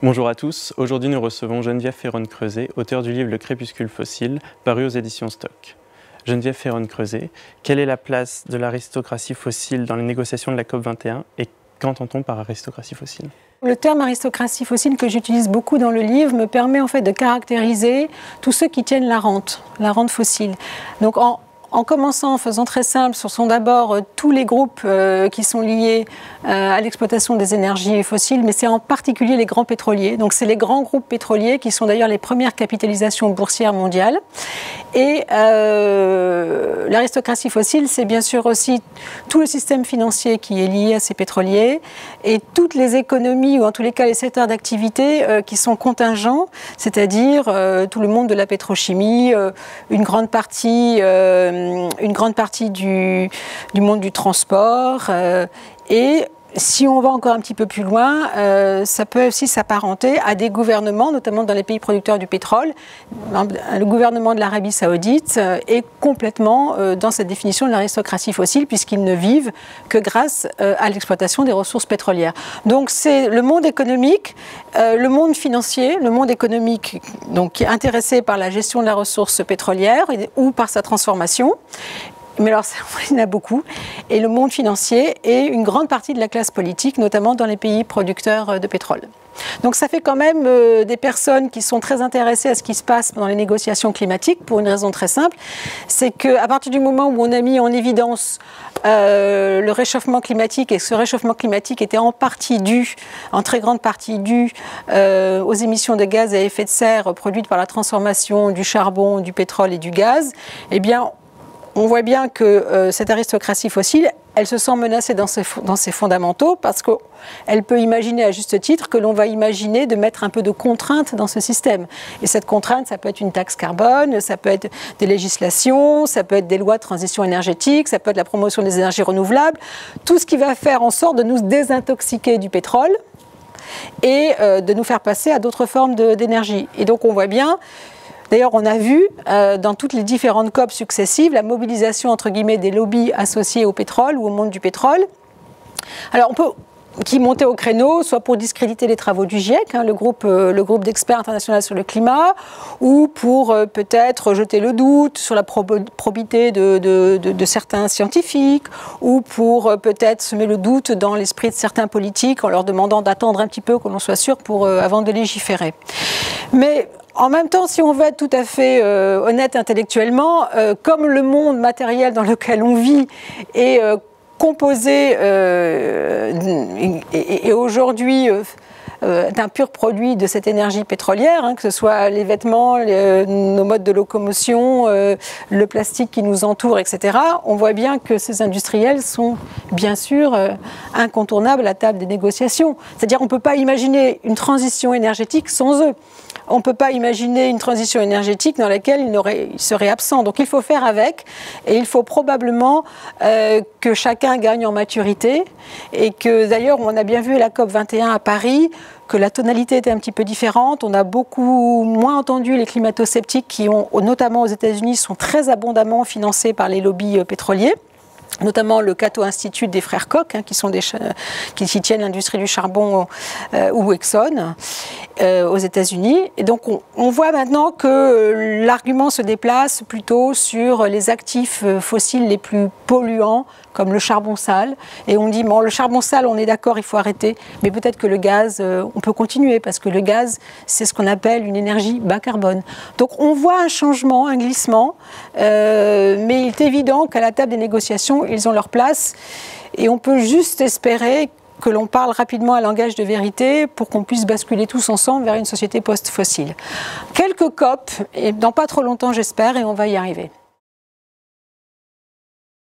Bonjour à tous, aujourd'hui nous recevons Geneviève Ferronne-Creuset, auteure du livre Le crépuscule fossile, paru aux éditions Stock. Geneviève Ferronne-Creuset, quelle est la place de l'aristocratie fossile dans les négociations de la COP21 et qu'entend-on par aristocratie fossile ? Le terme aristocratie fossile que j'utilise beaucoup dans le livre me permet en fait de caractériser tous ceux qui tiennent la rente fossile. Donc en commençant, en faisant très simple, ce sont d'abord tous les groupes qui sont liés à l'exploitation des énergies fossiles, mais c'est en particulier les grands pétroliers. Donc c'est les grands groupes pétroliers qui sont d'ailleurs les premières capitalisations boursières mondiales. Et l'aristocratie fossile, c'est bien sûr aussi tout le système financier qui est lié à ces pétroliers et toutes les économies, ou en tous les cas les secteurs d'activité qui sont contingents, c'est-à-dire tout le monde de la pétrochimie, une grande partie du monde du transport et si on va encore un petit peu plus loin, ça peut aussi s'apparenter à des gouvernements, notamment dans les pays producteurs du pétrole. Le gouvernement de l'Arabie Saoudite est complètement dans cette définition de l'aristocratie fossile, puisqu'ils ne vivent que grâce à l'exploitation des ressources pétrolières. Donc c'est le monde économique, le monde financier, le monde économique donc, qui est intéressé par la gestion de la ressource pétrolière ou par sa transformation. Mais alors, il y en a beaucoup. Et le monde financier et une grande partie de la classe politique, notamment dans les pays producteurs de pétrole. Donc ça fait quand même des personnes qui sont très intéressées à ce qui se passe dans les négociations climatiques pour une raison très simple. C'est qu'à partir du moment où on a mis en évidence le réchauffement climatique et que ce réchauffement climatique était en très grande partie dû aux émissions de gaz à effet de serre produites par la transformation du charbon, du pétrole et du gaz, eh bien, on voit bien que cette aristocratie fossile, elle se sent menacée dans ses fondamentaux parce qu'elle peut imaginer à juste titre que l'on va imaginer de mettre un peu de contrainte dans ce système. Et cette contrainte, ça peut être une taxe carbone, ça peut être des législations, ça peut être des lois de transition énergétique, ça peut être la promotion des énergies renouvelables, tout ce qui va faire en sorte de nous désintoxiquer du pétrole et de nous faire passer à d'autres formes d'énergie. Et donc on voit bien. D'ailleurs, on a vu dans toutes les différentes COP successives la mobilisation entre guillemets des lobbies associés au pétrole ou au monde du pétrole. Alors, on peut qui montaient au créneau, soit pour discréditer les travaux du GIEC, le groupe d'experts international sur le climat, ou pour peut-être jeter le doute sur la probité de certains scientifiques, ou pour peut-être semer le doute dans l'esprit de certains politiques en leur demandant d'attendre un petit peu que l'on soit sûr avant de légiférer. Mais en même temps, si on veut être tout à fait honnête intellectuellement, comme le monde matériel dans lequel on vit est composé et aujourd'hui d'un pur produit de cette énergie pétrolière, que ce soit les vêtements, nos modes de locomotion, le plastique qui nous entoure, etc., on voit bien que ces industriels sont bien sûr incontournables à la table des négociations. C'est-à-dire qu'on ne peut pas imaginer une transition énergétique sans eux. On ne peut pas imaginer une transition énergétique dans laquelle ils seraient absents. Donc il faut faire avec et il faut probablement que chacun gagne en maturité et que d'ailleurs on a bien vu à la COP21 à Paris que la tonalité était un petit peu différente. On a beaucoup moins entendu les climato-sceptiques qui ont, notamment aux États-Unis, sont très abondamment financés par les lobbies pétroliers. Notamment le Cato Institute des frères Koch, qui tiennent l'industrie du charbon ou Exxon aux États-Unis. Et donc on voit maintenant que l'argument se déplace plutôt sur les actifs fossiles les plus polluants, comme le charbon sale. Et on dit, bon, le charbon sale, on est d'accord, il faut arrêter. Mais peut-être que le gaz, on peut continuer, parce que le gaz, c'est ce qu'on appelle une énergie bas carbone. Donc on voit un changement, un glissement, mais il est évident qu'à la table des négociations, ils ont leur place. Et on peut juste espérer que l'on parle rapidement un langage de vérité pour qu'on puisse basculer tous ensemble vers une société post-fossile. Quelques COP, et dans pas trop longtemps j'espère, et on va y arriver.